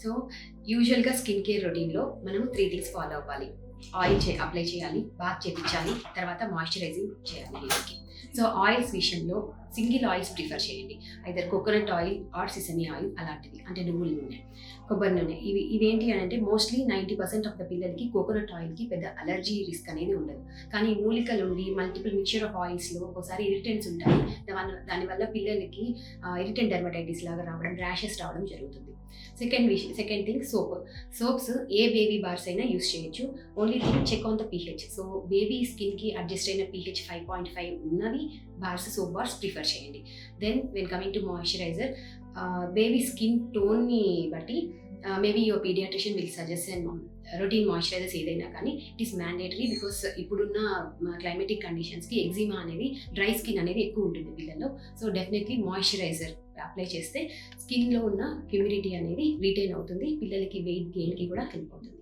So యూజువల్గా skin care రొటీన్లో మనం 3 థింగ్స్ ఫాలో అవ్వాలి. ఆయిల్ అప్లై చేయాలి, బాత్ చేయించాలి, తర్వాత మాయిశ్చరైజింగ్ చేయాలి హెయిర్కి. సో ఆయిల్స్ విషయంలో సింగిల్ ఆయిల్స్ ప్రిఫర్ చేయండి. Either coconut oil or sesame oil అలాంటివి, అంటే నువ్వుల నూనె, కొబ్బరి నూనె. ఇవేంటి అని అంటే మోస్ట్లీ 90% ఆఫ్ ద పిల్లలకి కోకోనట్ ఆయిల్కి పెద్ద అలర్జీ రిస్క్ అనేది ఉండదు. కానీ మూలికలు ఉండి మల్టిపుల్ మిక్చర్ ఆఫ్ ఆయిల్స్లో ఒక్కోసారి ఇరిటెంట్స్ ఉంటాయి. దానివల్ల పిల్లలకి ఇరిటెంట్ డెర్మటైటిస్ లాగా రావడం, ర్యాషెస్ రావడం జరుగుతుంది. సెకండ్ థింగ్ సోప్స్ ఏ బేబీ బార్స్ అయినా యూస్ చేయొచ్చు. Only thing check on the pH. So baby స్కిన్కి అడ్జస్ట్ అయిన pH 5.5 ఉన్నవి సోప్ బార్స్ ప్రిఫర్ చేయండి. Then when coming to moisturizer, baby skin టోన్ని బట్టి maybe your pediatrician will suggest and routine moisturizers ఏదైనా కానీ ఇట్ ఈస్ మ్యాండేటరీ. బికాస్ ఇప్పుడున్న climatic కండిషన్స్కి ఎగ్జిమా అనేది, డ్రై స్కిన్ అనేది ఎక్కువ ఉంటుంది పిల్లల్లో. సో డెఫినెట్లీ మాయిశ్చరైజర్ అప్లై చేస్తే స్కిన్లో ఉన్న హ్యూమిడిటీ అనేది రిటైన్ అవుతుంది, పిల్లలకి వెయిట్ గెయిన్కి కూడా హెల్ప్ అవుతుంది.